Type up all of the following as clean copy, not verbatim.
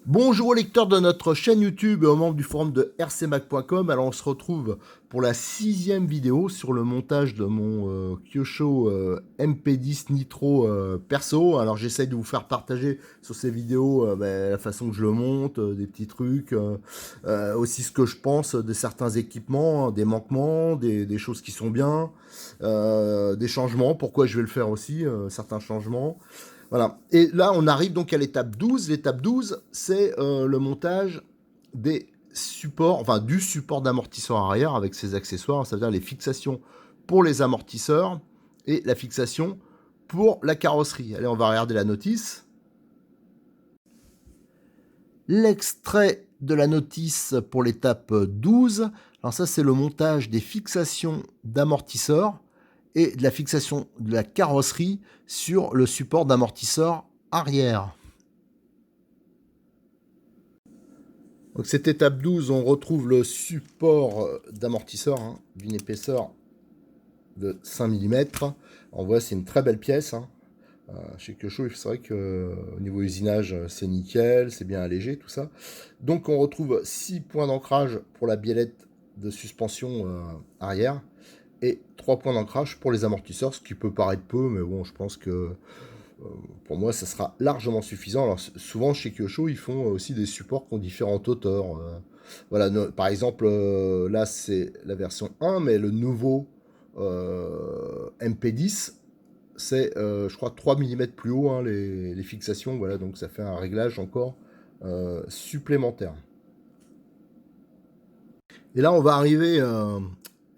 Bonjour aux lecteurs de notre chaîne YouTube et aux membres du forum de rcmac.com. Alors on se retrouve pour la 6e vidéo sur le montage de mon Kyosho MP10 Nitro perso. Alors j'essaye de vous faire partager sur ces vidéos la façon que je le monte, des petits trucs, aussi ce que je pense de certains équipements, des manquements, des choses qui sont bien, des changements, pourquoi je vais le faire aussi, certains changements. Voilà. Et là, on arrive donc à l'étape 12. L'étape 12, c'est le montage des supports, enfin du support d'amortisseur arrière avec ses accessoires, c'est-à-dire les fixations pour les amortisseurs et la fixation pour la carrosserie. Allez, on va regarder la notice. L'extrait de la notice pour l'étape 12. Alors ça, c'est le montage des fixations d'amortisseurs et de la fixation de la carrosserie sur le support d'amortisseur arrière. Donc cette étape 12, on retrouve le support d'amortisseur d'une épaisseur de 5 mm. On voit, c'est une très belle pièce. Chez Kyosho, c'est vrai qu'au niveau usinage, c'est nickel, c'est bien allégé, tout ça. Donc on retrouve 6 points d'ancrage pour la biellette de suspension arrière et 3 points d'ancrage pour les amortisseurs, ce qui peut paraître peu, mais bon, je pense que pour moi, ça sera largement suffisant. Alors souvent, chez Kyosho, ils font aussi des supports qui ont différentes hauteurs. Voilà, par exemple, là, c'est la version 1, mais le nouveau MP10, c'est, je crois, 3 mm plus haut, les fixations. Voilà, donc ça fait un réglage encore supplémentaire. Et là, on va arriver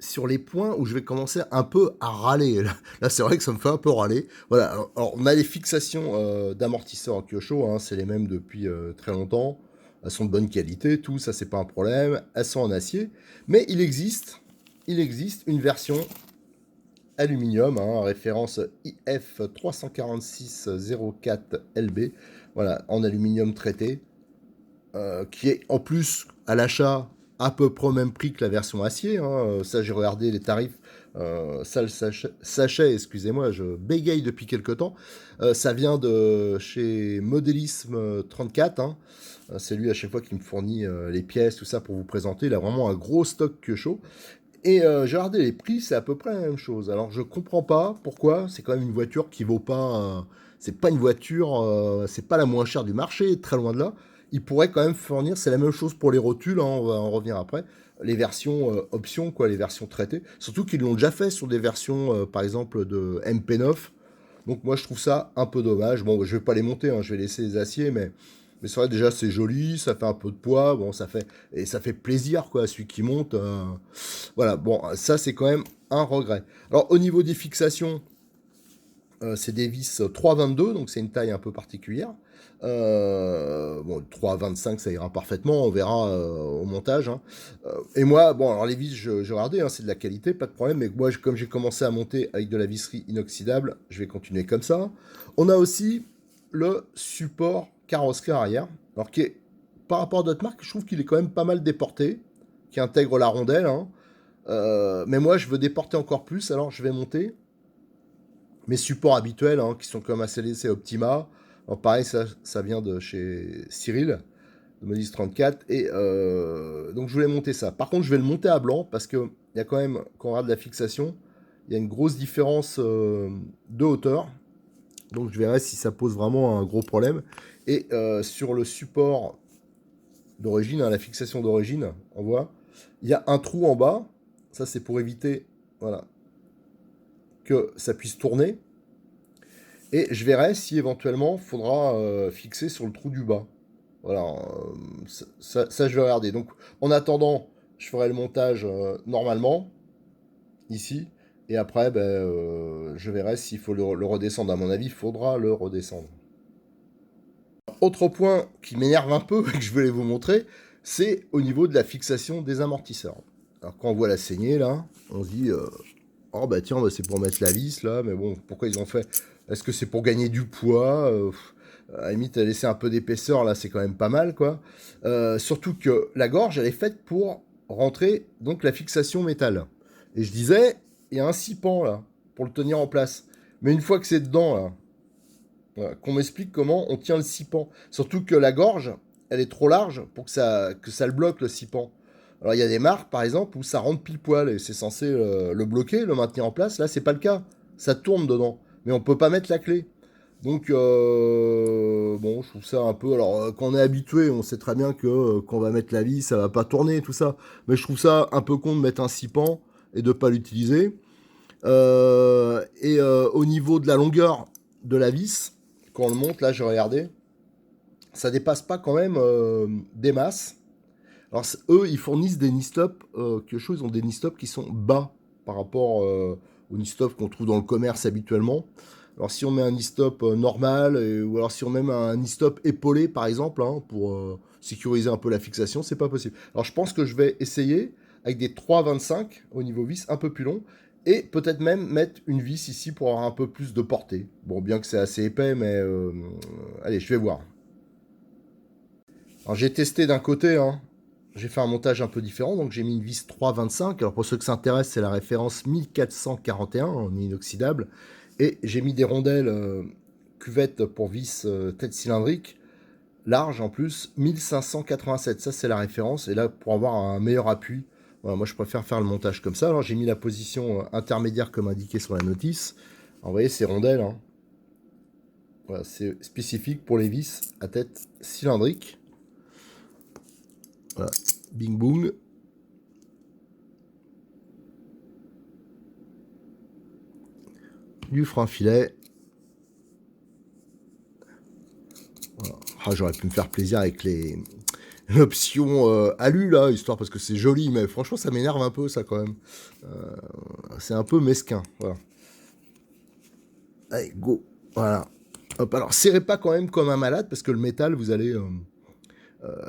sur les points où je vais commencer un peu à râler. Là, c'est vrai que ça me fait un peu râler. Voilà, alors, on a les fixations d'amortisseurs en Kyosho, c'est les mêmes depuis très longtemps. Elles sont de bonne qualité, tout, ça, c'est pas un problème. Elles sont en acier. Mais il existe une version aluminium, référence IF 34604LB, voilà, en aluminium traité, qui est en plus à l'achat à peu près au même prix que la version acier. Ça, j'ai regardé les tarifs. Ça, le sachet, excusez-moi, je bégaye depuis quelques temps. Ça vient de chez Modélisme 34. C'est lui à chaque fois qui me fournit les pièces, tout ça pour vous présenter. Il a vraiment un gros stock Kyosho. Et j'ai regardé les prix, c'est à peu près la même chose. Alors je comprends pas pourquoi. C'est quand même une voiture qui vaut pas. C'est pas une voiture. C'est pas la moins chère du marché, très loin de là. Il pourrait quand même fournir. C'est la même chose pour les rotules. On va en revenir après. Les versions options, quoi, les versions traitées. Surtout qu'ils l'ont déjà fait sur des versions, par exemple, de MP9. Donc moi je trouve ça un peu dommage. Bon, je vais pas les monter. Je vais laisser les aciers, mais c'est vrai, déjà, c'est joli, ça fait un peu de poids, bon, ça fait plaisir, quoi, à celui qui monte. Voilà, bon, ça, c'est quand même un regret. Alors, au niveau des fixations, c'est des vis 3,22, donc c'est une taille un peu particulière. Bon, 3,25, ça ira parfaitement, on verra au montage. Et moi, bon, alors les vis, je regardais, c'est de la qualité, pas de problème, mais moi, comme j'ai commencé à monter avec de la visserie inoxydable, je vais continuer comme ça. On a aussi le support carrosserie arrière, alors qui est, par rapport à d'autres marques, je trouve qu'il est quand même pas mal déporté, qui intègre la rondelle, mais moi, je veux déporter encore plus, alors je vais monter mes supports habituels, qui sont comme ACDC Optima. Alors pareil, ça vient de chez Cyril, de Modis 34, et donc je voulais monter ça. Par contre, je vais le monter à blanc, parce qu'il y a quand même, quand on regarde la fixation, il y a une grosse différence de hauteur. Donc je verrai si ça pose vraiment un gros problème. Et sur le support d'origine, la fixation d'origine, on voit, il y a un trou en bas. Ça, c'est pour éviter, voilà, que ça puisse tourner. Et je verrai si éventuellement il faudra fixer sur le trou du bas. Voilà, ça, je vais regarder. Donc en attendant, je ferai le montage normalement, ici. Et après, je verrai s'il faut le redescendre. À mon avis, il faudra le redescendre. Autre point qui m'énerve un peu et que je voulais vous montrer, c'est au niveau de la fixation des amortisseurs. Alors quand on voit la saignée là, on se dit oh bah tiens, bah, c'est pour mettre la vis là, mais bon, pourquoi ils ont fait? Est-ce que c'est pour gagner du poids? À la limite, laisser un peu d'épaisseur là, c'est quand même pas mal quoi. Surtout que la gorge, elle est faite pour rentrer donc la fixation métal. Et je disais, il y a un scipan là pour le tenir en place. Mais une fois que c'est dedans là, voilà, qu'on m'explique comment on tient le scipan. Surtout que la gorge, elle est trop large pour que ça le bloque, le scipan. Alors il y a des marques, par exemple, où ça rentre pile poil et c'est censé le bloquer, le maintenir en place. Là, c'est pas le cas. Ça tourne dedans. Mais on peut pas mettre la clé. Donc, bon, je trouve ça un peu... Alors, quand on est habitué, on sait très bien que quand on va mettre la vis, ça va pas tourner, tout ça. Mais je trouve ça un peu con de mettre un scipan et de pas l'utiliser. Au niveau de la longueur de la vis, quand on le monte, là j'ai regardé, ça dépasse pas quand même des masses. Alors eux, ils fournissent des nistops, quelque chose, ils ont des nistops qui sont bas par rapport aux nistops qu'on trouve dans le commerce habituellement. Alors si on met un nistop normal, ou alors si on met un nistop épaulé par exemple, hein, pour sécuriser un peu la fixation, c'est pas possible. Alors je pense que je vais essayer avec des 3,25 au niveau vis, un peu plus long, et peut-être même mettre une vis ici pour avoir un peu plus de portée. Bon, bien que c'est assez épais, mais allez, je vais voir. Alors j'ai testé d'un côté, hein. J'ai fait un montage un peu différent, donc j'ai mis une vis 3,25. Alors pour ceux que ça intéresse, c'est la référence 1441 en inoxydable. Et j'ai mis des rondelles cuvettes pour vis tête cylindrique, large en plus, 1587. Ça c'est la référence. Et là, pour avoir un meilleur appui, voilà, moi je préfère faire le montage comme ça. Alors j'ai mis la position intermédiaire comme indiqué sur la notice. Alors, vous voyez ces rondelles, hein. Voilà, c'est spécifique pour les vis à tête cylindrique. Voilà, bing boom. Du frein filet. Voilà. Ah, j'aurais pu me faire plaisir avec l'option alu là, histoire parce que c'est joli, mais franchement ça m'énerve un peu ça quand même. C'est un peu mesquin. Voilà. Allez, go. Voilà. Hop, alors serrez pas quand même comme un malade parce que le métal, vous allez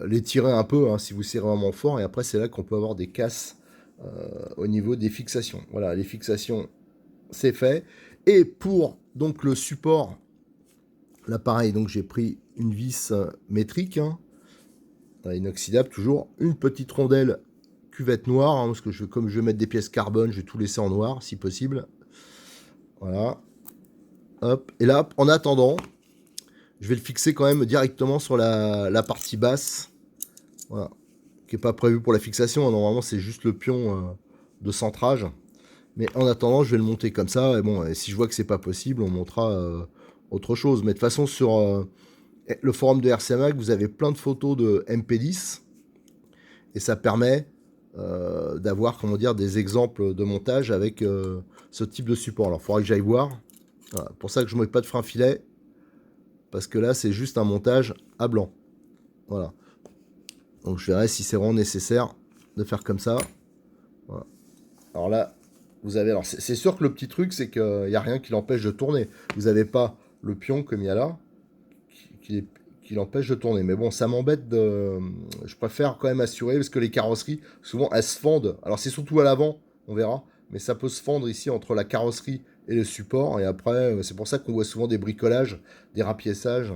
l'étirer un peu hein, si vous serrez vraiment fort, et après c'est là qu'on peut avoir des casses au niveau des fixations. Voilà, les fixations, c'est fait. Et pour donc le support, là pareil, donc j'ai pris une vis métrique, hein, inoxydable toujours, une petite rondelle cuvette noire, hein, parce que comme je vais mettre des pièces carbone, je vais tout laisser en noir si possible. Voilà. Hop. Et là, en attendant, je vais le fixer quand même directement sur la partie basse. Voilà. Qui n'est pas prévu pour la fixation. Hein. Normalement, c'est juste le pion de centrage. Mais en attendant, je vais le monter comme ça. Et bon, si je vois que c'est pas possible, on montera autre chose. Mais de toute façon, sur le forum de RC Mag, vous avez plein de photos de MP10. Et ça permet d'avoir, comment dire, des exemples de montage avec ce type de support. Alors, il faudra que j'aille voir. Voilà. Pour ça que je ne mets pas de frein filet. Parce que là, c'est juste un montage à blanc. Voilà. Donc, je verrai si c'est vraiment nécessaire de faire comme ça. Voilà. Alors là, vous avez... Alors, c'est sûr que le petit truc, c'est qu'il n'y a rien qui l'empêche de tourner. Vous n'avez pas le pion comme il y a là, qui l'empêche de tourner. Mais bon, ça m'embête de... Je préfère quand même assurer, parce que les carrosseries, souvent, elles se fendent. Alors, c'est surtout à l'avant, on verra. Mais ça peut se fendre ici entre la carrosserie et le support. Et après, c'est pour ça qu'on voit souvent des bricolages, des rapiessages.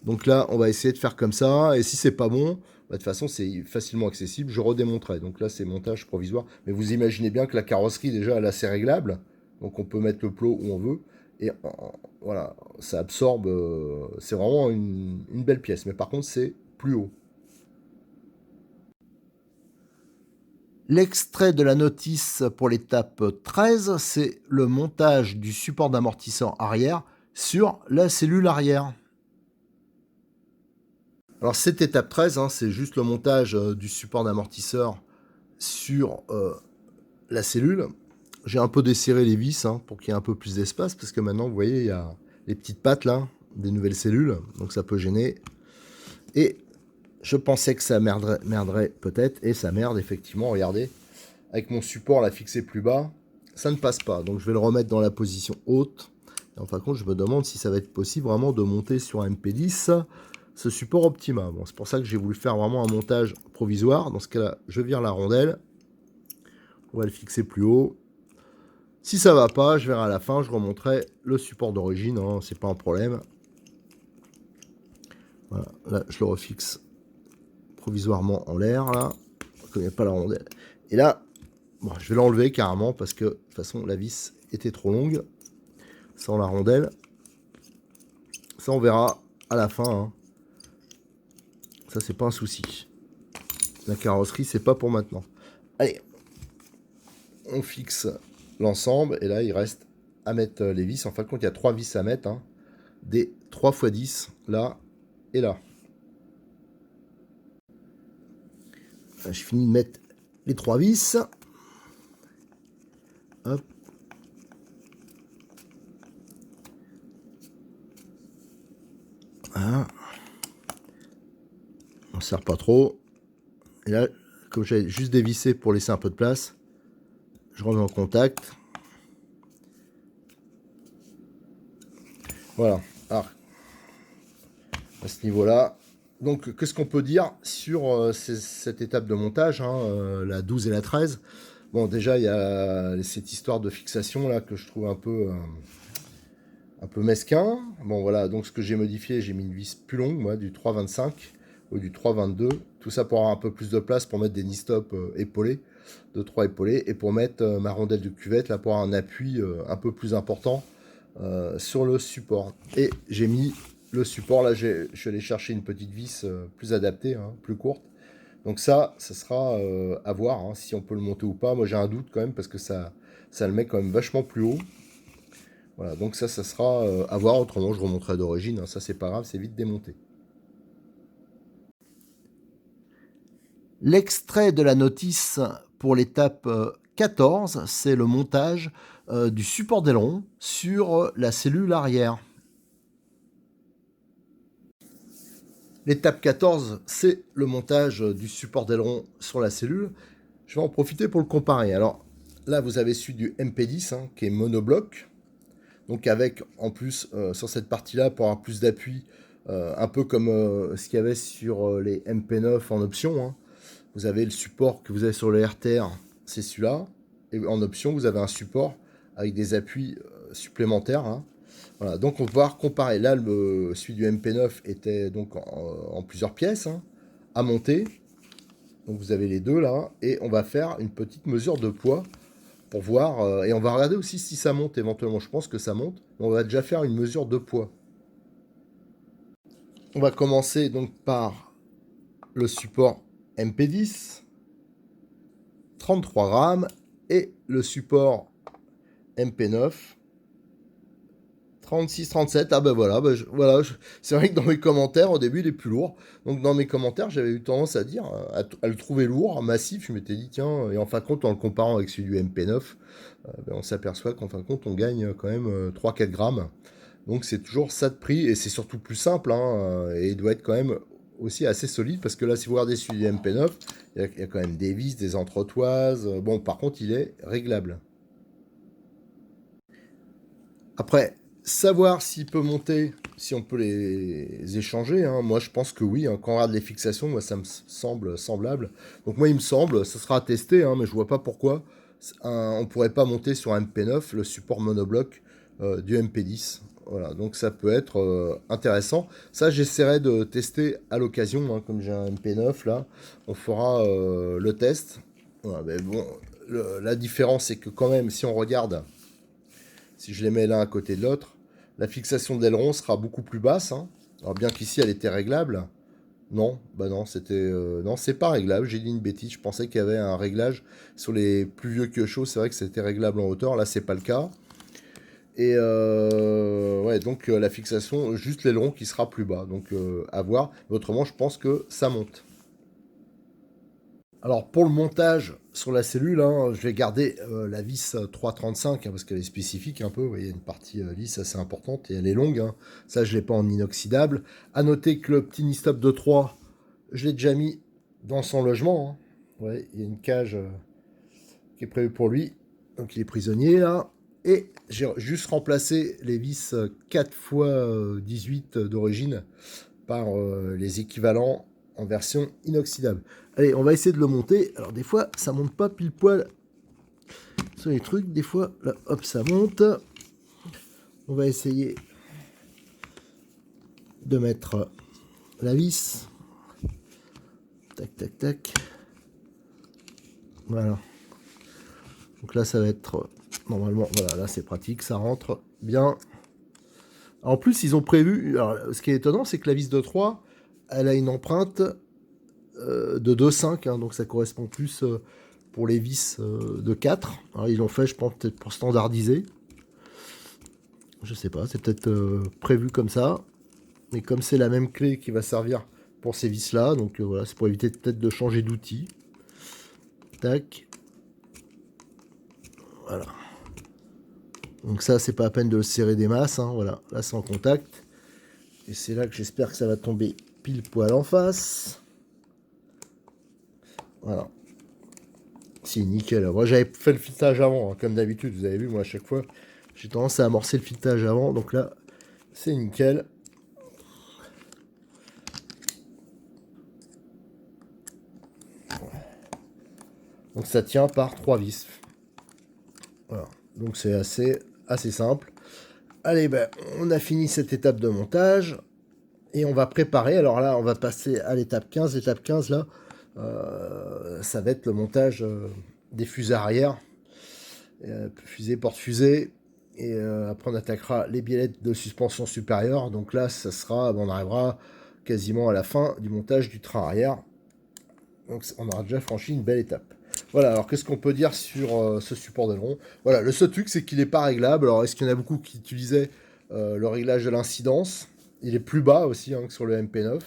Donc là, on va essayer de faire comme ça. Et si c'est pas bon, bah, de toute façon, c'est facilement accessible. Je redémonterai. Donc là, c'est montage provisoire. Mais vous imaginez bien que la carrosserie, déjà, elle est assez réglable. Donc on peut mettre le plot où on veut. Et voilà, ça absorbe. C'est vraiment une belle pièce. Mais par contre, c'est plus haut. L'extrait de la notice pour l'étape 13, c'est le montage du support d'amortisseur arrière sur la cellule arrière. Alors cette étape 13, hein, c'est juste le montage du support d'amortisseur sur la cellule. J'ai un peu desserré les vis hein, pour qu'il y ait un peu plus d'espace, parce que maintenant, vous voyez, il y a les petites pattes là, des nouvelles cellules, donc ça peut gêner. Et je pensais que ça merderait peut-être, et ça merde effectivement, regardez. Avec mon support là fixé plus bas, ça ne passe pas. Donc je vais le remettre dans la position haute. Et en fin de compte, je me demande si ça va être possible vraiment de monter sur un MP10 ce support Optima. Bon, c'est pour ça que j'ai voulu faire vraiment un montage provisoire. Dans ce cas-là, je vire la rondelle. On va le fixer plus haut. Si ça va pas, je verrai à la fin, je remonterai le support d'origine, hein, c'est pas un problème. Voilà, là je le refixe provisoirement en l'air, là, comme il n'y a pas la rondelle. Et là, bon, je vais l'enlever carrément parce que de toute façon la vis était trop longue. Sans la rondelle. Ça on verra à la fin. Hein. Ça c'est pas un souci. La carrosserie c'est pas pour maintenant. Allez, on fixe l'ensemble et là il reste à mettre les vis. En fin de compte il y a 3 vis à mettre. Hein. Des 3 x 10 là et là. Je finis de mettre les 3 vis. Hop. Voilà. On ne serre pas trop. Et là, comme j'avais juste dévissé pour laisser un peu de place, je remets en contact. Voilà. Alors, à ce niveau-là. Donc, qu'est-ce qu'on peut dire sur cette étape de montage, hein, la 12 et la 13? Bon, déjà, il y a cette histoire de fixation là que je trouve un peu mesquin. Bon, voilà. Donc, ce que j'ai modifié, j'ai mis une vis plus longue, moi, du 3,25 ou du 3,22. Tout ça pour avoir un peu plus de place pour mettre des knee-stop épaulés, de 3 épaulés, et pour mettre ma rondelle de cuvette là pour avoir un appui un peu plus important sur le support. Et j'ai mis le support, là, je suis allé chercher une petite vis plus adaptée, hein, plus courte. Donc ça sera à voir hein, si on peut le monter ou pas. Moi, j'ai un doute quand même parce que ça le met quand même vachement plus haut. Voilà, donc ça sera à voir. Autrement, je remonterai d'origine. Hein, ça, c'est pas grave, c'est vite démonté. L'extrait de la notice pour l'étape 14, c'est le montage du support d'aileron sur la cellule arrière. L'étape 14, c'est le montage du support d'aileron sur la cellule. Je vais en profiter pour le comparer. Alors là, vous avez celui du MP10 hein, qui est monobloc. Donc avec en plus sur cette partie-là pour avoir plus d'appui, un peu comme ce qu'il y avait sur les MP9 en option. Hein. Vous avez le support que vous avez sur le RTR, c'est celui-là. Et en option, vous avez un support avec des appuis supplémentaires. Hein. Voilà, donc on va pouvoir comparer. Là, celui du MP9 était donc en plusieurs pièces hein, à monter. Donc vous avez les deux là. Et on va faire une petite mesure de poids pour voir. Et on va regarder aussi si ça monte éventuellement. Je pense que ça monte. On va déjà faire une mesure de poids. On va commencer donc par le support MP10. 33 grammes. Et le support MP9. 36, 37, ah ben voilà, c'est vrai que dans mes commentaires, au début, il est plus lourd. Donc dans mes commentaires, j'avais eu tendance à dire, à le trouver lourd, massif. Je m'étais dit, tiens, et en fin de compte, en le comparant avec celui du MP9, on s'aperçoit qu'en fin de compte, on gagne quand même 3-4 grammes. Donc c'est toujours ça de prix, et c'est surtout plus simple, hein, et il doit être quand même aussi assez solide, parce que là, si vous regardez celui du MP9, il y a quand même des vis, des entretoises. Bon, par contre, il est réglable. Après, savoir s'il peut monter, si on peut les échanger, hein, moi je pense que oui. Hein, quand on regarde les fixations, moi ça me semble semblable. Donc moi il me semble, ça sera à tester, hein, mais je vois pas pourquoi on pourrait pas monter sur un MP9 le support monobloc du MP10. Voilà, donc ça peut être intéressant. Ça j'essaierai de tester à l'occasion, hein, comme j'ai un MP9 là, on fera le test. Voilà, mais bon, la différence c'est que quand même si on regarde, si je les mets l'un à côté de l'autre, la fixation de l'aileron sera beaucoup plus basse. Hein. Alors bien qu'ici elle était réglable. Non, bah non, c'était non, c'est pas réglable. J'ai dit une bêtise. Je pensais qu'il y avait un réglage sur les plus vieux Kyosho. C'est vrai que c'était réglable en hauteur. Là, c'est pas le cas. Et ouais, donc la fixation, juste l'aileron qui sera plus bas. Donc à voir. Mais autrement, je pense que ça monte. Alors pour le montage sur la cellule, hein, je vais garder la vis 3,35 hein, parce qu'elle est spécifique un peu. Vous voyez, il y a une partie vis assez importante et elle est longue. Hein. Ça, je ne l'ai pas en inoxydable. À noter que le petit knee-stop de 3, je l'ai déjà mis dans son logement. Hein. Ouais, il y a une cage qui est prévue pour lui. Donc il est prisonnier là. Et j'ai juste remplacé les vis 4 x 18 d'origine par les équivalents en version inoxydable. Allez, on va essayer de le monter. Alors des fois, ça monte pas pile poil sur les trucs. Des fois, là, hop, ça monte. On va essayer de mettre la vis. Tac, tac, tac. Voilà. Donc là, ça va être normalement, voilà, là c'est pratique, ça rentre bien. En plus, ils ont prévu, alors, ce qui est étonnant, c'est que la vis de 3, elle a une empreinte de 2,5, hein, donc ça correspond plus pour les vis de 4. Alors, ils l'ont fait, je pense, peut-être pour standardiser. Je sais pas, c'est peut-être prévu comme ça. Mais comme c'est la même clé qui va servir pour ces vis-là, donc voilà, c'est pour éviter peut-être de changer d'outil. Tac. Voilà. Donc ça, c'est pas à peine de le serrer des masses, hein, voilà. Là, c'est en contact. Et c'est là que j'espère que ça va tomber pile poil en face. Voilà. C'est nickel. Moi, j'avais fait le filetage avant, hein, comme d'habitude. Vous avez vu, moi, à chaque fois, j'ai tendance à amorcer le filetage avant. Donc là, c'est nickel. Donc ça tient par 3 vis. Voilà. Donc c'est assez simple. Allez, ben, on a fini cette étape de montage. Et on va préparer. Alors là, on va passer à l'étape 15. L'étape 15, là, ça va être le montage des fusées arrière. Fusée, porte-fusée. Et après, on attaquera les biellettes de suspension supérieure. Donc là, ça sera, on arrivera quasiment à la fin du montage du train arrière. Donc on aura déjà franchi une belle étape. Voilà, alors qu'est-ce qu'on peut dire sur ce support d'aileron? Voilà, le seul truc, c'est qu'il n'est pas réglable. Alors, est-ce qu'il y en a beaucoup qui utilisaient le réglage de l'incidence? Il est plus bas aussi hein, que sur le MP9.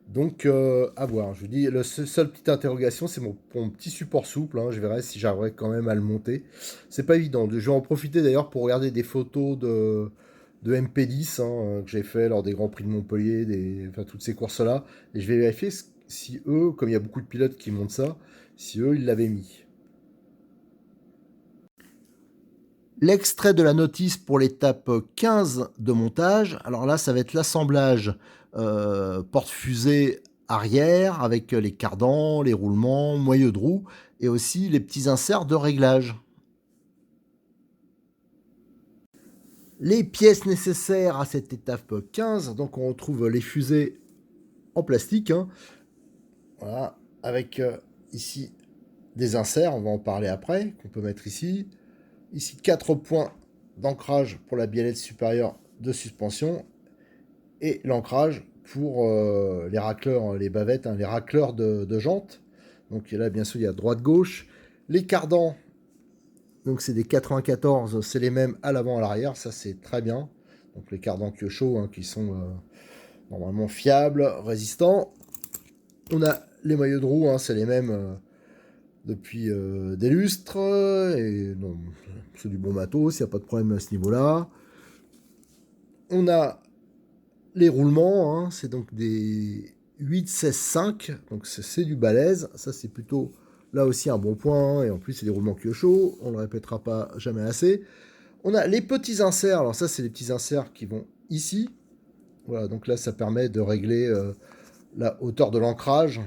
Donc, à voir. Je vous dis, la seule petite interrogation, c'est mon petit support souple. Hein. Je verrai si j'arriverai quand même à le monter. C'est pas évident. Je vais en profiter d'ailleurs pour regarder des photos de MP10 hein, que j'ai fait lors des Grands Prix de Montpellier, enfin, toutes ces courses-là. Et je vais vérifier si eux, comme il y a beaucoup de pilotes qui montent ça, si eux, ils l'avaient mis. L'extrait de la notice pour l'étape 15 de montage. Alors là, ça va être l'assemblage porte-fusée arrière avec les cardans, les roulements, moyeux de roue et aussi les petits inserts de réglage. Les pièces nécessaires à cette étape 15, donc on retrouve les fusées en plastique. Hein. Voilà, avec ici des inserts, on va en parler après, qu'on peut mettre ici. Ici, 4 points d'ancrage pour la biellette supérieure de suspension et l'ancrage pour les racleurs, les bavettes, hein, les racleurs de jantes. Donc là, bien sûr, il y a droite-gauche. Les cardans, donc c'est des 94, c'est les mêmes à l'avant et à l'arrière, ça c'est très bien. Donc les cardans Kyosho hein, qui sont normalement fiables, résistants. On a les maillots de roue, hein, c'est les mêmes depuis des lustres. Et non, c'est du bon matos, il n'y a pas de problème à ce niveau-là. On a les roulements, hein, c'est donc des 8, 16, 5, donc c'est du balèze. Ça, c'est plutôt là aussi un bon point. Hein, et en plus, c'est des roulements Kyosho, on ne le répétera pas jamais assez. On a les petits inserts. Alors, ça, c'est les petits inserts qui vont ici. Voilà, donc là, ça permet de régler la hauteur de l'ancrage,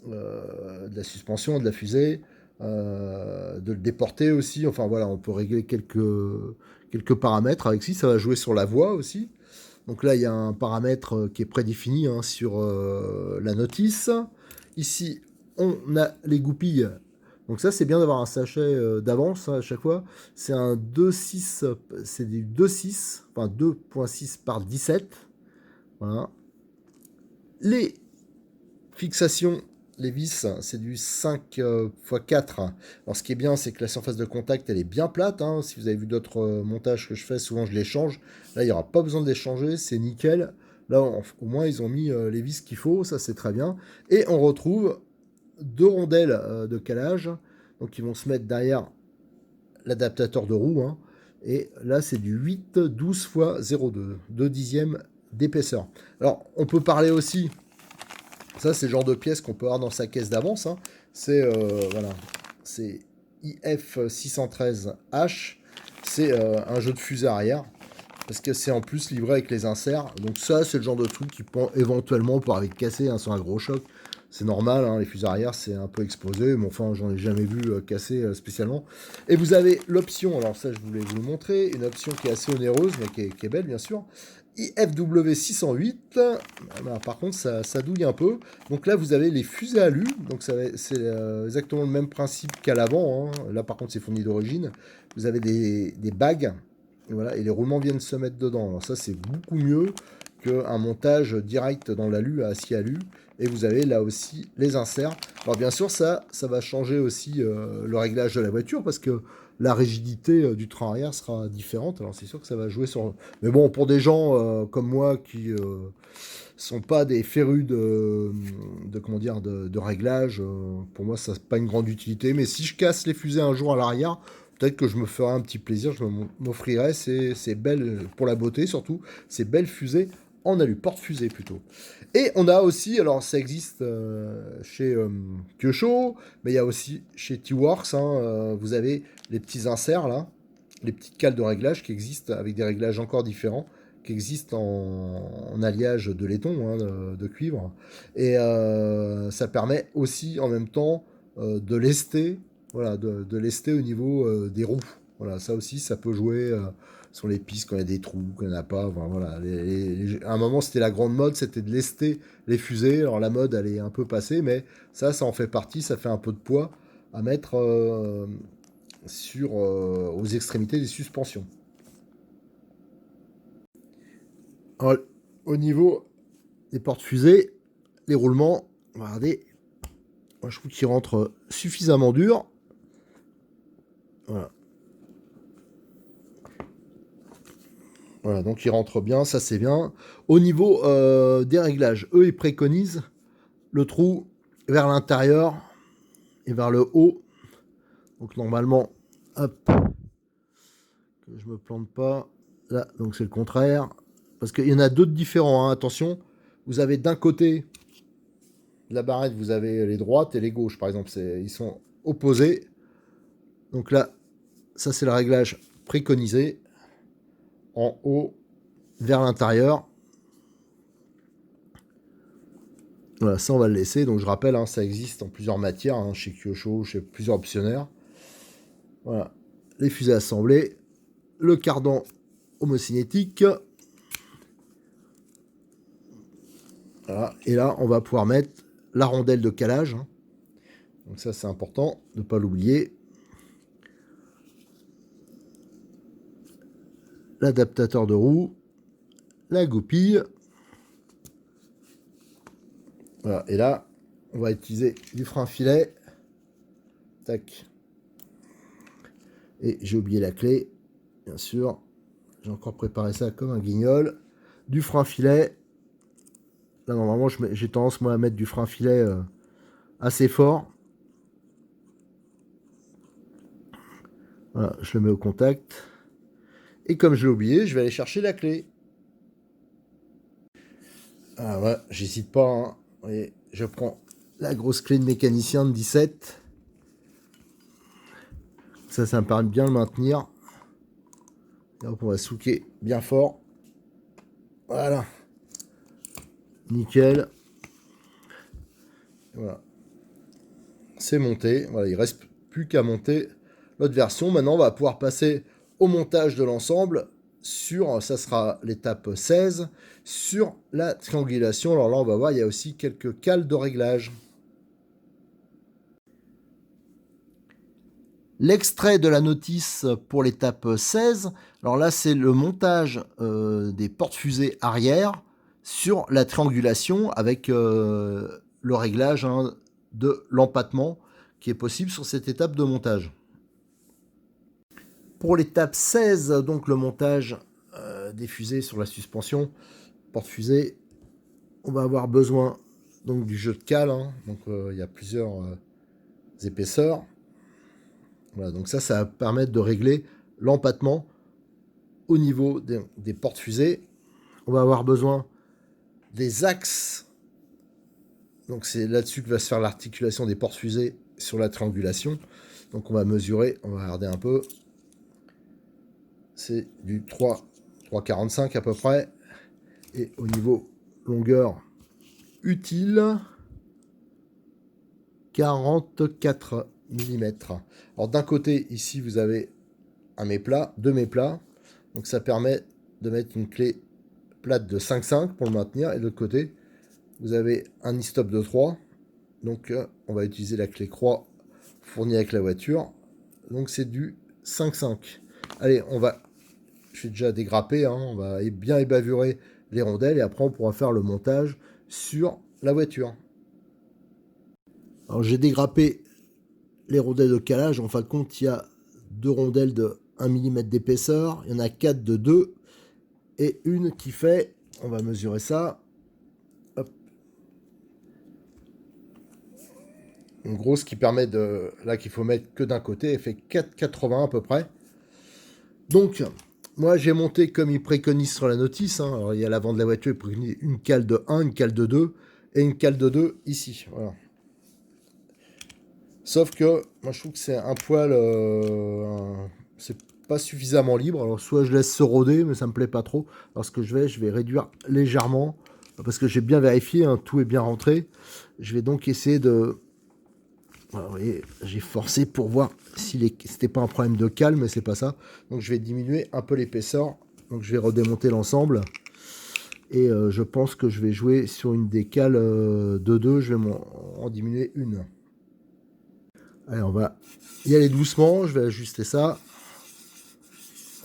de la suspension, de la fusée, de le déporter aussi. Enfin, voilà, on peut régler quelques paramètres avec ça. Ça va jouer sur la voie aussi. Donc là, il y a un paramètre qui est prédéfini hein, sur la notice. Ici, on a les goupilles. Donc ça, c'est bien d'avoir un sachet d'avance hein, à chaque fois. C'est un 2,6, c'est du 2,6, enfin 2,6 par 17. Voilà. Les fixations, les vis, c'est du 5 x 4. Alors ce qui est bien, c'est que la surface de contact, elle est bien plate. Hein. Si vous avez vu d'autres montages que je fais, souvent je les change. Là, il n'y aura pas besoin de les changer, c'est nickel. Là, au moins, ils ont mis les vis qu'il faut, ça c'est très bien. Et on retrouve 2 rondelles de calage, donc qui vont se mettre derrière l'adaptateur de roue. Hein. Et là, c'est du 8, 12 x 0,2, 2 dixièmes d'épaisseur. Alors, on peut parler aussi... Ça, c'est le genre de pièce qu'on peut avoir dans sa caisse d'avance. Hein. C'est voilà, IF613H. C'est un jeu de fusée arrière. parce que c'est en plus livré avec les inserts. Donc ça, c'est le genre de truc qui peut éventuellement pouvoir être cassé hein, sur un gros choc. C'est normal, hein, les fusées arrière, c'est un peu exposé, mais enfin, j'en ai jamais vu casser spécialement. Et vous avez l'option, alors ça, je voulais vous le montrer, une option qui est assez onéreuse, mais qui est belle, bien sûr. IFW 608. Par contre, ça douille un peu. Donc là, vous avez les fusées alu. Donc c'est exactement le même principe qu'à l'avant. Hein. Là, par contre, c'est fourni d'origine. Vous avez des bagues. Et voilà, et les roulements viennent se mettre dedans. Alors ça, c'est beaucoup mieux qu'un montage direct dans l'alu à acier alu. Et vous avez là aussi les inserts. Alors bien sûr, ça va changer aussi le réglage de la voiture parce que la rigidité du train arrière sera différente. Alors c'est sûr que ça va jouer sur... Mais bon, pour des gens comme moi qui sont pas des férus comment dire, de réglage, pour moi, ça n'a pas une grande utilité. Mais si je casse les fusées un jour à l'arrière, peut-être que je me ferai un petit plaisir, je m'offrirai ces belles, pour la beauté surtout, ces belles fusées en alu, porte-fusée plutôt. Et on a aussi, alors ça existe chez Kyosho, mais il y a aussi chez T-Works, hein, vous avez les petits inserts là, les petites cales de réglage qui existent avec des réglages encore différents, qui existent en alliage de laiton, hein, de cuivre. Et ça permet aussi en même temps de lester, voilà, de lester au niveau des roues. Voilà, ça aussi, ça peut jouer sur les pistes quand il y a des trous, quand il n'y en a pas. Enfin, voilà. À un moment, c'était la grande mode, c'était de lester les fusées. Alors la mode, elle est un peu passée, mais ça en fait partie. Ça fait un peu de poids à mettre aux extrémités des suspensions. Alors, au niveau des portes-fusées, les roulements, regardez, moi je trouve qu'ils rentrent suffisamment durs. Voilà. Voilà, donc ils rentrent bien, ça c'est bien. Au niveau des réglages, eux ils préconisent le trou vers l'intérieur et vers le haut. Donc normalement, hop, que je me plante pas. Là, donc c'est le contraire. Parce qu'il y en a d'autres différents, hein, attention. Vous avez d'un côté de la barrette, vous avez les droites et les gauches, par exemple. Ils sont opposés. Donc là, ça c'est le réglage préconisé. En haut, vers l'intérieur. Voilà, ça on va le laisser. Donc je rappelle, hein, ça existe en plusieurs matières, hein, chez Kyosho, chez plusieurs optionnaires. Voilà, les fusées assemblées, le cardan homocinétique. Voilà, et là on va pouvoir mettre la rondelle de calage. Hein. Donc ça c'est important de ne pas l'oublier. L'adaptateur de roue, la goupille. Voilà, et là on va utiliser du frein filet. Tac. Et j'ai oublié la clé, bien sûr. J'ai encore préparé ça comme un guignol. Du frein filet. Là, normalement, j'ai tendance, moi, à mettre du frein filet assez fort. Voilà, je le mets au contact. Et comme je l'ai oublié, je vais aller chercher la clé. Ah ouais, j'hésite pas. Hein. Vous voyez, je prends la grosse clé de mécanicien de 17. Ça me permet de bien le maintenir. Et hop, on va souquer bien fort. Voilà. Nickel. Voilà. C'est monté. Voilà, il ne reste plus qu'à monter l'autre version. Maintenant, on va pouvoir passer au montage de l'ensemble sur, ça sera l'étape 16, sur la triangulation. Alors là, on va voir, il y a aussi quelques cales de réglage. L'extrait de la notice pour l'étape 16, alors là, c'est le montage des portes-fusées arrière sur la triangulation avec le réglage hein, de l'empattement qui est possible sur cette étape de montage. Pour l'étape 16, donc le montage des fusées sur la suspension, porte-fusée, on va avoir besoin donc du jeu de cale. Hein. Donc il y a plusieurs épaisseurs. Voilà, donc ça va permettre de régler l'empattement au niveau des porte-fusées. On va avoir besoin des axes. Donc c'est là-dessus que va se faire l'articulation des porte-fusées sur la triangulation. Donc on va mesurer, on va regarder un peu. C'est du 3 3,45 à peu près. Et au niveau longueur utile, 44 mm. Alors d'un côté, ici, vous avez un méplat, deux méplats. Donc ça permet de mettre une clé plate de 5,5 pour le maintenir. Et de l'autre côté, vous avez un e-stop de 3. Donc on va utiliser la clé croix fournie avec la voiture. Donc c'est du 5,5. Allez, je vais déjà dégrapper, hein, on va bien ébavurer les rondelles et après on pourra faire le montage sur la voiture. Alors j'ai dégrappé les rondelles de calage. En fin de compte, il y a 2 rondelles de 1 mm d'épaisseur. Il y en a 4 de 2 et une qui fait, on va mesurer ça, hop, une grosse qui permet de, là qu'il faut mettre que d'un côté, elle fait 4,80 à peu près. Donc, moi j'ai monté comme il préconise sur la notice, hein. Alors il y a l'avant de la voiture, il préconise une cale de 1, une cale de 2 et une cale de 2 ici. Voilà. Sauf que moi je trouve que c'est un poil, c'est pas suffisamment libre. Alors soit je laisse se rôder, mais ça me plaît pas trop. Alors ce que je vais réduire légèrement parce que j'ai bien vérifié, hein, tout est bien rentré. Je vais donc essayer de, voilà, vous voyez, j'ai forcé pour voir si c'était pas un problème de cale, mais c'est pas ça. Donc je vais diminuer un peu l'épaisseur. Donc je vais redémonter l'ensemble. Et je pense que je vais jouer sur une des cales de 2. Je vais en diminuer une. Allez, on va y aller doucement. Je vais ajuster ça.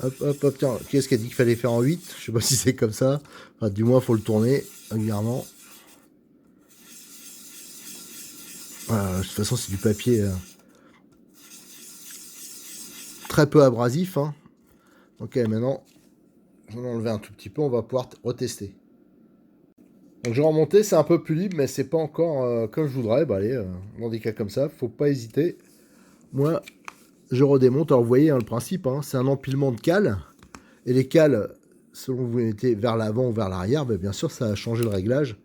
Hop, hop, hop. Tiens, qui est-ce qui a dit qu'il fallait faire en 8? Je sais pas si c'est comme ça. Enfin, du moins, il faut le tourner régulièrement. Voilà, de toute façon, c'est du papier très peu abrasif, hein. Ok, maintenant, j'en ai enlevé un tout petit peu. On va pouvoir retester. Donc, je vais remonter. C'est un peu plus libre, mais c'est pas encore comme je voudrais. Bah, allez, dans des cas comme ça, faut pas hésiter. Moi, je redémonte. Alors, vous voyez, hein, le principe, hein, c'est un empilement de cales. Et les cales, selon que vous les mettez vers l'avant ou vers l'arrière, bien sûr, ça va changer le réglage.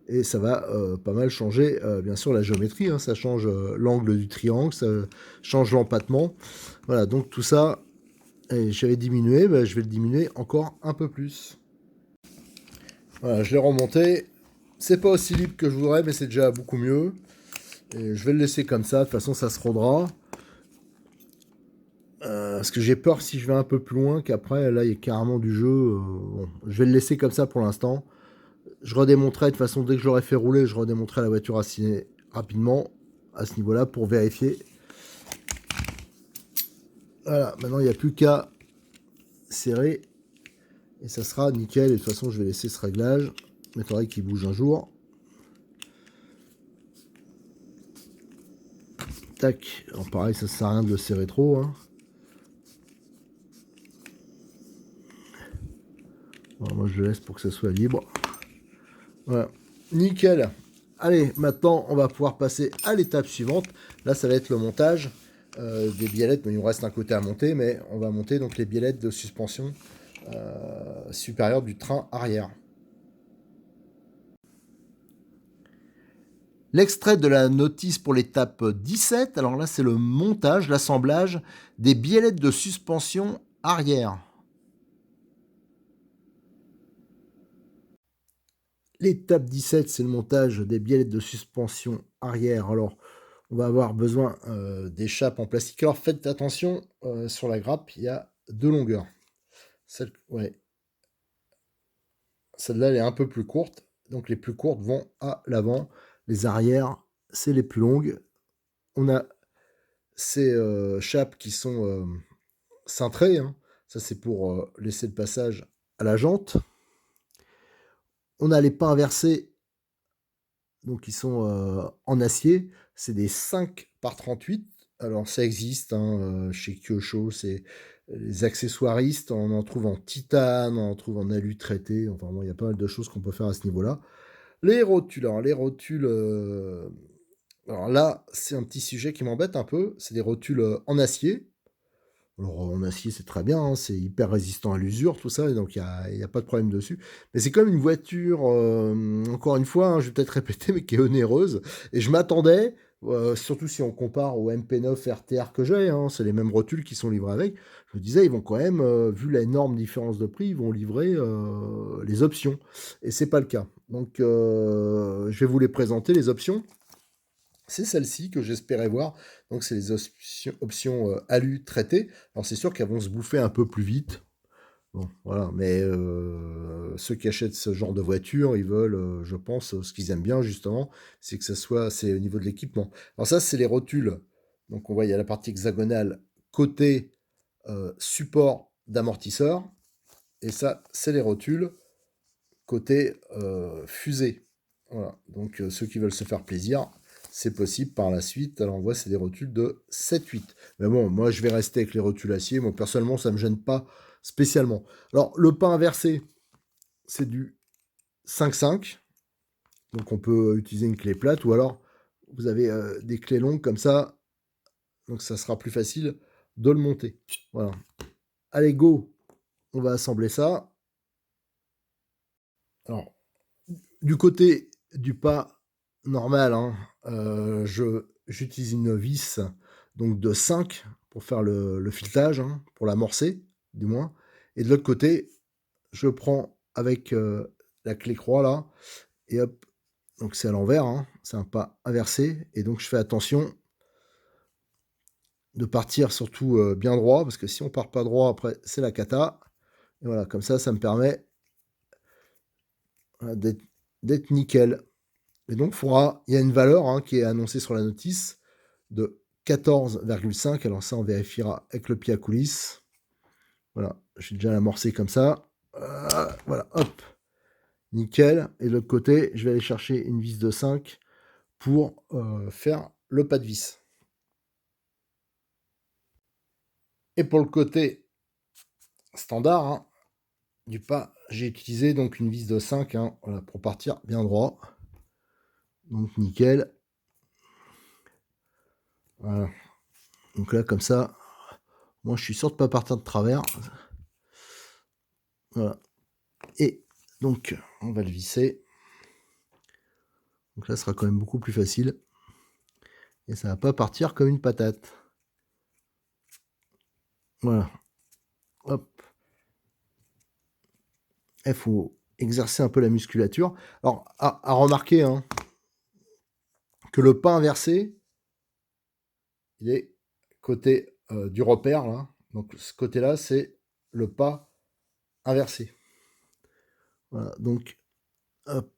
Et ça va pas mal changer, bien sûr, la géométrie. Hein. Ça change l'angle du triangle, ça change l'empattement. Voilà, donc tout ça, j'avais diminué, je vais le diminuer encore un peu plus. Voilà, je l'ai remonté. C'est pas aussi libre que je voudrais, mais c'est déjà beaucoup mieux. Et je vais le laisser comme ça, de toute façon, ça se rodera. Parce que j'ai peur si je vais un peu plus loin qu'après, là, il y a carrément du jeu. Bon, je vais le laisser comme ça pour l'instant. Je redémontrerai, de toute façon, dès que je l'aurai fait rouler, je redémontrerai la voiture assez rapidement à ce niveau-là pour vérifier. Voilà, maintenant, il n'y a plus qu'à serrer. Et ça sera nickel. Et de toute façon, je vais laisser ce réglage. Il m'étonnerait qu'il bouge un jour. Tac. Alors pareil, ça sert à rien de le serrer trop, hein. Alors, moi, je le laisse pour que ça soit libre. Voilà. Nickel. Allez, maintenant, on va pouvoir passer à l'étape suivante. Là, ça va être le montage des biellettes. Bon, il nous reste un côté à monter, mais on va monter donc les biellettes de suspension supérieure du train arrière. L'extrait de la notice pour l'étape 17. Alors là, c'est le montage, l'assemblage des biellettes de suspension arrière. L'étape 17, c'est le montage des biellettes de suspension arrière. Alors, on va avoir besoin d'échappes en plastique. Alors, faites attention, sur la grappe, il y a 2 longueurs. Ouais. Celle-là, elle est un peu plus courte. Donc, les plus courtes vont à l'avant. Les arrières, c'est les plus longues. On a ces chapes qui sont cintrées, hein. Ça, c'est pour laisser le passage à la jante. On a les pins inversés, donc ils sont en acier. C'est des 5 par 38. Alors ça existe, hein, chez Kyosho, c'est les accessoiristes, on en trouve en titane, on en trouve en alu traité. Enfin bon, il y a pas mal de choses qu'on peut faire à ce niveau-là. Les rotules, alors là, c'est un petit sujet qui m'embête un peu. C'est des rotules en acier. Alors, en acier, c'est très bien, hein, c'est hyper résistant à l'usure, tout ça, et donc il y a pas de problème dessus. Mais c'est comme une voiture, encore une fois, hein, je vais peut-être répéter, mais qui est onéreuse. Et je m'attendais, surtout si on compare au MP9 RTR que j'ai, hein, c'est les mêmes rotules qui sont livrés avec. Je me disais, ils vont quand même, vu l'énorme différence de prix, ils vont livrer les options. Et c'est pas le cas. Donc, je vais vous les présenter, les options. C'est celle-ci que j'espérais voir. Donc, c'est les options alu traitées. Alors, c'est sûr qu'elles vont se bouffer un peu plus vite. Bon, voilà, mais ceux qui achètent ce genre de voiture, ils veulent, je pense, ce qu'ils aiment bien justement, c'est que ça soit, c'est au niveau de l'équipement. Alors ça, c'est les rotules. Donc on voit, il y a la partie hexagonale côté support d'amortisseur, et ça, c'est les rotules côté fusée. Voilà, donc ceux qui veulent se faire plaisir, c'est possible par la suite. Alors on voit, c'est des rotules de 7-8. Mais bon, moi je vais rester avec les rotules acier. Moi personnellement, ça ne me gêne pas spécialement. Alors le pas inversé, c'est du 5-5. Donc on peut utiliser une clé plate ou alors vous avez des clés longues comme ça. Donc ça sera plus facile de le monter. Voilà. Allez, go. On va assembler ça. Alors, du côté du pas normal, hein, j'utilise une vis donc de 5 pour faire le filetage, hein, pour l'amorcer, du moins. Et de l'autre côté, je prends avec la clé croix là, et hop, donc c'est à l'envers, hein, c'est un pas inversé, et donc je fais attention de partir surtout bien droit, parce que si on part pas droit, après c'est la cata. Et voilà, comme ça me permet d'être nickel. Et donc, il y a une valeur hein, qui est annoncée sur la notice de 14,5. Alors ça, on vérifiera avec le pied à coulisse. Voilà, je vais déjà l'amorcer comme ça. Voilà, hop, nickel. Et de l'autre côté, je vais aller chercher une vis de 5 pour faire le pas de vis. Et pour le côté standard hein, du pas, j'ai utilisé donc une vis de 5 hein, voilà, pour partir bien droit. Donc nickel. Voilà. Donc là, comme ça, moi je suis sûr de ne pas partir de travers. Voilà. Et donc, on va le visser. Donc là, ce sera quand même beaucoup plus facile. Et ça va pas partir comme une patate. Voilà. Hop. Il faut exercer un peu la musculature. Alors, à remarquer hein, que le pas inversé, il est côté du repère. Là. Donc, ce côté-là, c'est le pas inversé. Voilà. Donc, hop.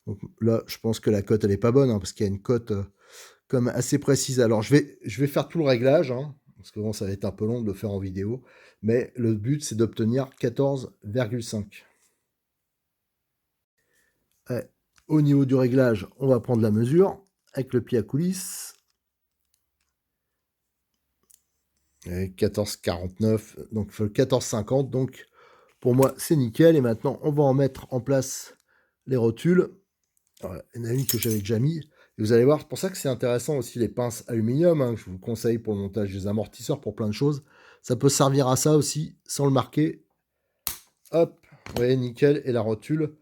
Donc, là, je pense que la cote, elle est pas bonne, hein, parce qu'il y a une cote comme assez précise. Alors, je vais faire tout le réglage, hein, parce que bon, ça va être un peu long de le faire en vidéo, mais le but, c'est d'obtenir 14,5. Au niveau du réglage, on va prendre la mesure avec le pied à coulisse. 14,49, donc 14,50, donc pour moi, c'est nickel. Et maintenant, on va en mettre en place les rotules. Alors, il y en a une que j'avais déjà mis. Et vous allez voir, c'est pour ça que c'est intéressant aussi les pinces aluminium, hein, que je vous conseille pour le montage des amortisseurs, pour plein de choses. Ça peut servir à ça aussi, sans le marquer. Hop, vous voyez, nickel. Et la rotule,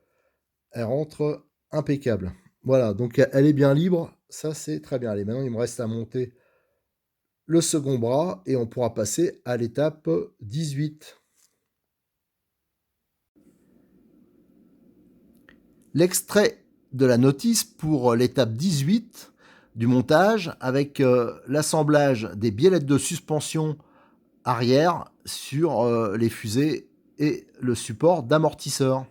elle rentre impeccable. Voilà, donc elle est bien libre. Ça, c'est très bien. Allez, maintenant, il me reste à monter le second bras et on pourra passer à l'étape 18. L'extrait de la notice pour l'étape 18 du montage avec l'assemblage des biellettes de suspension arrière sur les fusées et le support d'amortisseur.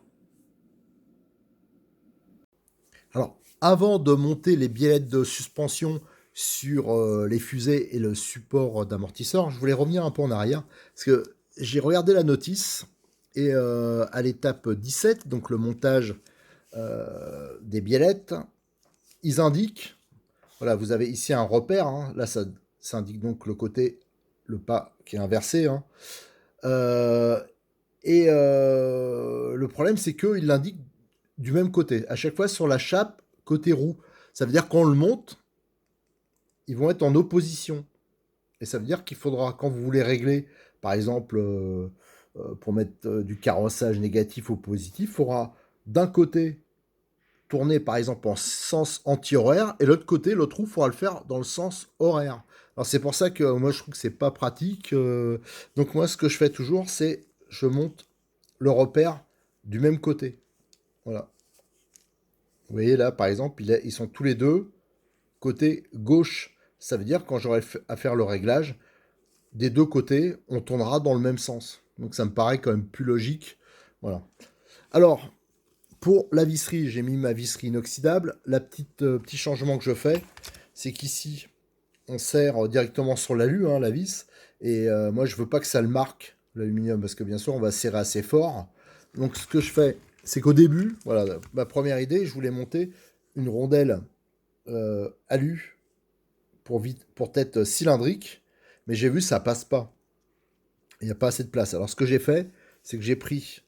Alors, avant de monter les biellettes de suspension sur les fusées et le support d'amortisseur, je voulais revenir un peu en arrière parce que j'ai regardé la notice et à l'étape 17, donc le montage des biellettes, ils indiquent, voilà, vous avez ici un repère, hein, là ça indique donc le côté, le pas qui est inversé, hein, et le problème c'est qu'ils l'indiquent du même côté, à chaque fois sur la chape côté roue. Ça veut dire qu'on le monte, ils vont être en opposition. Et ça veut dire qu'il faudra, quand vous voulez régler, par exemple, pour mettre du carrossage négatif ou positif, il faudra d'un côté tourner par exemple en sens anti-horaire, et l'autre côté, l'autre roue, il faudra le faire dans le sens horaire. Alors c'est pour ça que moi je trouve que c'est pas pratique. Donc moi ce que je fais toujours, c'est je monte le repère du même côté. Voilà. Vous voyez là par exemple, ils sont tous les deux côté gauche. Ça veut dire quand j'aurai à faire le réglage, des deux côtés, on tournera dans le même sens. Donc ça me paraît quand même plus logique. Voilà. Alors, pour la visserie, j'ai mis ma visserie inoxydable. Petit changement que je fais, c'est qu'ici, on serre directement sur l'alu, hein, la vis. Et moi, je veux pas que ça le marque, l'aluminium, parce que bien sûr, on va serrer assez fort. Donc, ce que je fais, c'est qu'au début, voilà, ma première idée, je voulais monter une rondelle alu pour tête cylindrique. Mais j'ai vu, ça passe pas. Il n'y a pas assez de place. Alors, ce que j'ai fait, c'est que j'ai pris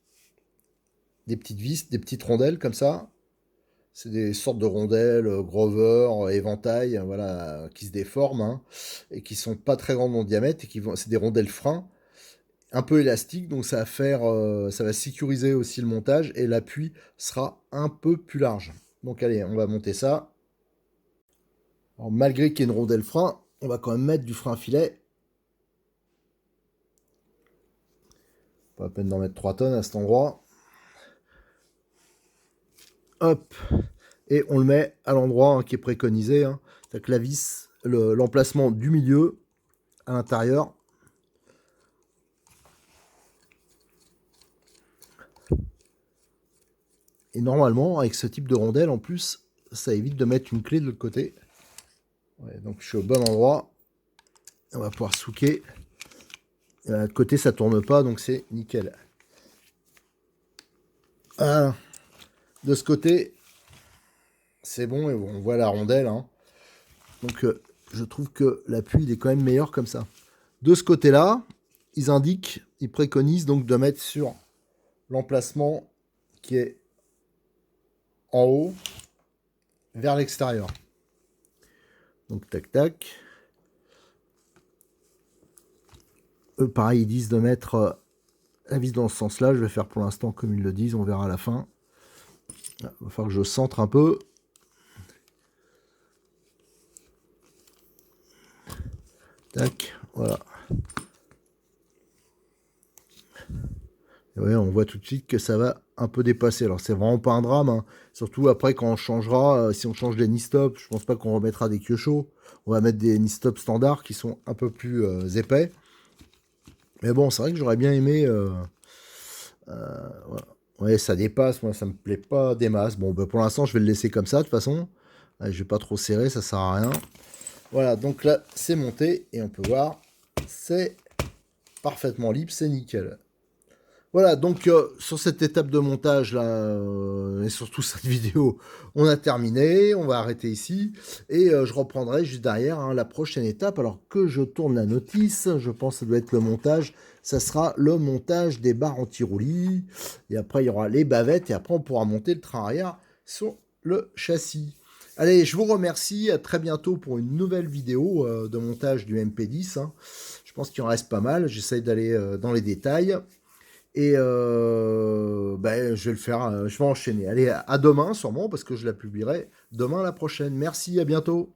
des petites vis, des petites rondelles comme ça. C'est des sortes de rondelles, Grover, éventail, voilà, qui se déforment, hein, et qui sont pas très grandes en diamètre, et c'est des rondelles frein, un peu élastiques, donc ça va sécuriser aussi le montage, et l'appui sera un peu plus large. Donc allez, on va monter ça. Alors, malgré qu'il y ait une rondelle frein, on va quand même mettre du frein filet. Pas la peine d'en mettre 3 tonnes à cet endroit. Hop, et on le met à l'endroit, hein, qui est préconisé, hein. C'est-à-dire que la vis, l'emplacement du milieu à l'intérieur. Et normalement, avec ce type de rondelle, en plus, ça évite de mettre une clé de l'autre côté. Ouais, donc je suis au bon endroit. On va pouvoir souquer. Et de l'autre côté, ça tourne pas, donc c'est nickel. Ah, de ce côté, c'est bon, et on voit la rondelle, hein. Donc je trouve que l'appui, il est quand même meilleur comme ça. De ce côté-là, ils préconisent donc de mettre sur l'emplacement qui est en haut, vers l'extérieur. Donc tac tac. Eux, pareil, ils disent de mettre la vis dans ce sens-là. Je vais faire pour l'instant comme ils le disent, on verra à la fin. Il va falloir que je centre un peu. Tac, voilà. Et ouais, on voit tout de suite que ça va un peu dépasser. Alors c'est vraiment pas un drame, hein. Surtout après quand on changera, si on change des knee-stop, je pense pas qu'on remettra des Kyosho. On va mettre des knee-stop standards qui sont un peu plus épais. Mais bon, c'est vrai que j'aurais bien aimé... voilà. Ouais, ça dépasse, moi ça me plaît pas des masses. Bon, bah, pour l'instant, je vais le laisser comme ça, de toute façon. Allez, je vais pas trop serrer, ça sert à rien. Voilà, donc là, c'est monté, et on peut voir, c'est parfaitement libre, c'est nickel. Voilà, donc sur cette étape de montage là, et surtout cette vidéo, on a terminé, on va arrêter ici, et je reprendrai juste derrière, hein, la prochaine étape. Alors que je tourne la notice, je pense que ça doit être le montage, ça sera le montage des barres anti-roulis, et après il y aura les bavettes, et après on pourra monter le train arrière sur le châssis. Allez, je vous remercie, à très bientôt pour une nouvelle vidéo de montage du MP10, hein. Je pense qu'il en reste pas mal, j'essaye d'aller dans les détails. Et ben, je vais le faire, je vais enchaîner. Allez, à demain sûrement, parce que je la publierai demain la prochaine. Merci, à bientôt.